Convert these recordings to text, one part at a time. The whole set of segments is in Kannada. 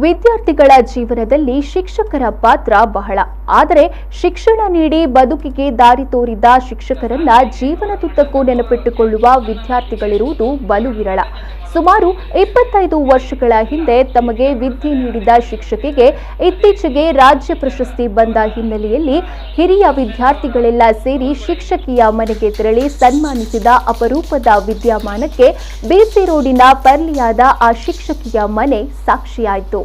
ವಿದ್ಯಾರ್ಥಿಗಳ ಜೀವನದಲ್ಲಿ ಶಿಕ್ಷಕರ ಪಾತ್ರ ಬಹಳ. ಆದರೆ ಶಿಕ್ಷಣ ನೀಡಿ ಬದುಕಿಗೆ ದಾರಿ ತೋರಿದ ಶಿಕ್ಷಕರನ್ನ ಜೀವನದುದ್ದಕ್ಕೂ ನೆನಪಿಟ್ಟುಕೊಳ್ಳುವ ವಿದ್ಯಾರ್ಥಿಗಳಿರುವುದು ಬಲು ವಿರಳ. ಸುಮಾರು 25 ವರ್ಷಗಳ ಹಿಂದೆ ತಮಗೆ ವಿದ್ಯೆ ನೀಡಿದ ಶಿಕ್ಷಕಿಗೆ ಇತ್ತೀಚೆಗೆ ರಾಜ್ಯ ಪ್ರಶಸ್ತಿ ಬಂದ ಹಿನ್ನೆಲೆಯಲ್ಲಿ ಹಿರಿಯ ವಿದ್ಯಾರ್ಥಿಗಳೆಲ್ಲ ಸೇರಿ ಶಿಕ್ಷಕಿಯ ಮನೆಗೆ ತೆರಳಿ ಸನ್ಮಾನಿಸಿದ ಅಪರೂಪದ ವಿದ್ಯಮಾನಕ್ಕೆ ಬಿಸಿ ರೋಡಿನ ಪರ್ಲಿಯಾದ ಆ ಶಿಕ್ಷಕಿಯ ಮನೆ ಸಾಕ್ಷಿಯಾಯಿತು.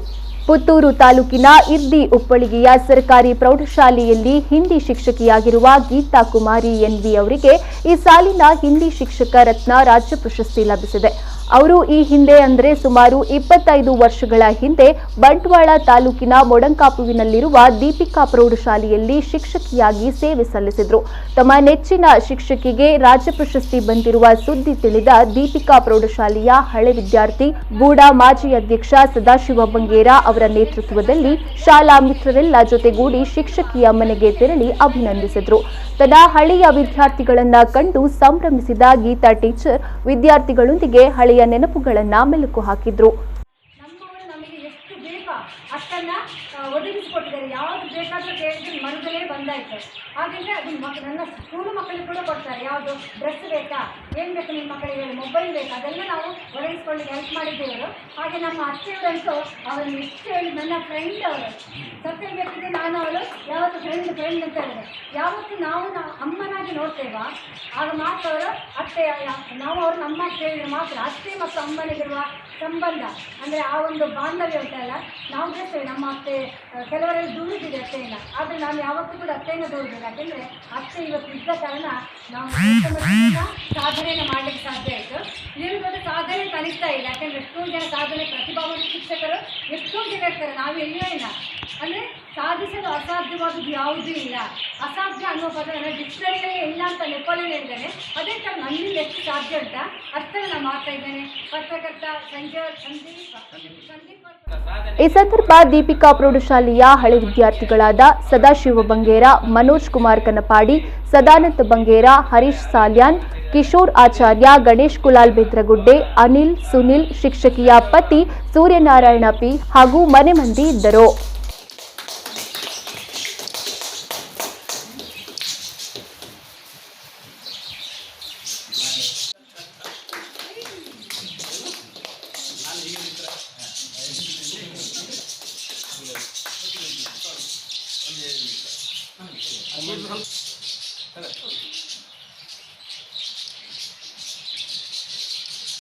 ಪುತ್ತೂರು ತಾಲೂಕಿನ ಇರ್ದಿ ಉಪ್ಪಳಿಗೆಯ ಸರ್ಕಾರಿ ಪ್ರೌಢಶಾಲೆಯಲ್ಲಿ ಹಿಂದಿ ಶಿಕ್ಷಕಿಯಾಗಿರುವ ಗೀತಾ ಕುಮಾರಿ ಎನ್ವಿ ಅವರಿಗೆ ಈ ಸಾಲಿನ ಹಿಂದಿ ಶಿಕ್ಷಕ ರತ್ನ ರಾಜ್ಯ ಪ್ರಶಸ್ತಿ ಲಭಿಸಿದೆ. ಅವರು ಈ ಹಿಂದೆ ಅಂದರೆ ಸುಮಾರು 25 ವರ್ಷಗಳ ಹಿಂದೆ ಬಂಟ್ವಾಳ ತಾಲೂಕಿನ ಮೊಡಂಕಾಪುವಿನಲ್ಲಿರುವ ದೀಪಿಕಾ ಪ್ರೌಢಶಾಲೆಯಲ್ಲಿ ಶಿಕ್ಷಕಿಯಾಗಿ ಸೇವೆ ಸಲ್ಲಿಸಿದ್ರು. ತಮ್ಮ ನೆಚ್ಚಿನ ಶಿಕ್ಷಕಿಗೆ ರಾಜ್ಯ ಪ್ರಶಸ್ತಿ ಬಂದಿರುವ ಸುದ್ದಿ ತಿಳಿದ ದೀಪಿಕಾ ಪ್ರೌಢಶಾಲೆಯ ಹಳೆ ವಿದ್ಯಾರ್ಥಿ ಬೂಡಾ ಮಾಜಿ ಅಧ್ಯಕ್ಷ ಸದಾಶಿವ ಬಂಗೇರ ಅವರ ನೇತೃತ್ವದಲ್ಲಿ ಶಾಲಾ ಮಿತ್ರರೆಲ್ಲ ಜೊತೆಗೂಡಿ ಶಿಕ್ಷಕಿಯ ಮನೆಗೆ ತೆರಳಿ ಅಭಿನಂದಿಸಿದ್ರು. ತನ್ನ ಹಳೆಯ ವಿದ್ಯಾರ್ಥಿಗಳನ್ನ ಕಂಡು ಸಂಭ್ರಮಿಸಿದ ಗೀತಾ ಟೀಚರ್ ವಿದ್ಯಾರ್ಥಿಗಳೊಂದಿಗೆ ಹಳೆಯ ನೆನಪುಗಳನ್ನ ಮೆಲುಕು ಹಾಕಿದ್ರು. ನಮ್ಮವರು ನಮಗೆ ಎಷ್ಟು ಬೇಕೋ ಅಷ್ಟನ್ನ ಒದಗಿಸಿಕೊಟ್ಟಿದ್ದಾರೆ. ಯಾವುದು ಬೇಕಾದರೂ ಕೇಳಿದ್ರೆ ಮನದಲ್ಲೇ ಬಂದಾಯ್ತು. ಹಾಗೆಂದರೆ ಅದು ನನ್ನ ಸ್ಕೂಲು ಮಕ್ಕಳಿಗೆ ಕೂಡ ಕೊಡ್ತಾರೆ. ಯಾವುದು ಡ್ರೆಸ್ ಬೇಕಾ, ಏನು ಬೇಕು ನಿಮ್ಮ ಮಕ್ಕಳಿಗೆ, ಮೊಬೈಲ್ ಬೇಕಾ, ಅದೆಲ್ಲ ನಾವು ಒದಗಿಸ್ಕೊಳ್ಳಿಕ್ಕೆ ಹೆಲ್ಪ್ ಮಾಡಿದ್ದೇವರು. ಹಾಗೆ ನಮ್ಮ ಅತ್ತೆಯವರಂತೂ ಅವರನ್ನು ಎಷ್ಟು ಹೇಳಿ ನನ್ನ ಫ್ರೆಂಡ್ ಅವರು ಸತ್ಯ ಬೇಕಿದ್ರೆ ನಾನು ಅವಳು ಯಾವತ್ತು ಫ್ರೆಂಡ್ ಅಂತ ಹೇಳಿದೆ. ಯಾವತ್ತು ನಾವು ಅಮ್ಮನಾಗಿ ನೋಡ್ತೇವ ಆಗ ಮಾತ್ರ ಅವರು ಅತ್ತೆ, ನಾವು ಅವರು ನಮ್ಮ ಕೇಳಿದ್ರೆ ಮಾತ್ರ ಅತ್ತೆ ಮತ್ತು ಅಮ್ಮನಿಗಿರುವ ಸಂಬಂಧ ಅಂದರೆ ಆ ಒಂದು ಬಾಂಧವ್ಯ ಉಂಟಲ್ಲ, ನಾವು ಬೇಡ್ತೇವೆ. ನಮ್ಮ ಅತ್ತೆ ಕೆಲವರಲ್ಲಿ ದೂರಿದೆ ಅತ್ತೆಯಿಂದ, ಆದರೆ ನಾನು ಯಾವತ್ತೂ ಕೂಡ ಅತ್ತೆಯನ್ನು ದೂರಿದ್ದೇವೆ. ಯಾಕೆಂದರೆ ಅತ್ತೆ ಇವತ್ತು ಇದ್ದ ಕಾರಣ ನಾವು ಸಾಧನೆಯನ್ನು ಮಾಡಲಿಕ್ಕೆ ಸಾಧ್ಯ ಆಯಿತು. ಏನು ಗೊತ್ತ, ಸಾಧನೆ ಕಲಿಸ್ತಾ ಇಲ್ಲ. ಯಾಕೆಂದರೆ ಎಷ್ಟೋ ಜನ ಸಾಧನೆ ಪ್ರತಿಭಾವಂತ ಶಿಕ್ಷಕರು ಎಷ್ಟೋ ಜನ ಇರ್ತಾರೆ, ನಾವು ಎಲ್ಲಿಯೂ ಇಲ್ಲ. ಅಂದರೆ ಸಾಧಿಸಲು ಅಸಾಧ್ಯವಾದದ್ದು ಯಾವುದೂ ಇಲ್ಲ. ಅಸಾಧ್ಯ ಅನ್ನೋ ಪದ ನನ್ನ ಡಿಕ್ಷನರಿಗಳೇ ಇಲ್ಲ ಅಂತ ನೆಪೋಲಿಯನ್ ಹೇಳಿದ್ದೇನೆ. ಅದೇ ಥರ ನನ್ನಿಂದ ಎಷ್ಟು ಸಾಧ್ಯ ಉಂಟ ಅಷ್ಟನ್ನು ನಾನು ಮಾಡ್ತಾ ಇದ್ದೇನೆ. ಪತ್ರಕರ್ತ ಈ ಸಂದರ್ಭ ದೀಪಿಕಾ ಪ್ರೌಢಶಾಲೆಯ ಹಳೆ ವಿದ್ಯಾರ್ಥಿಗಳಾದ ಸದಾಶಿವ ಬಂಗೇರ, ಮನೋಜ್ ಕುಮಾರ್ ಕನಪಾಡಿ, ಸದಾನಂದ ಬಂಗೇರ, ಹರೀಶ್ ಸಾಲ್ಯಾನ್, ಕಿಶೋರ್ ಆಚಾರ್ಯ, ಗಣೇಶ್ ಕುಲಾಲ್ ಬೆದ್ರಗುಡ್ಡೆ, ಅನಿಲ್, ಸುನಿಲ್, ಶಿಕ್ಷಕಿಯ ಪತಿ ಸೂರ್ಯನಾರಾಯಣ ಪಿ ಹಾಗೂ ಮನೆ ಮಂದಿ ಇದ್ದರು.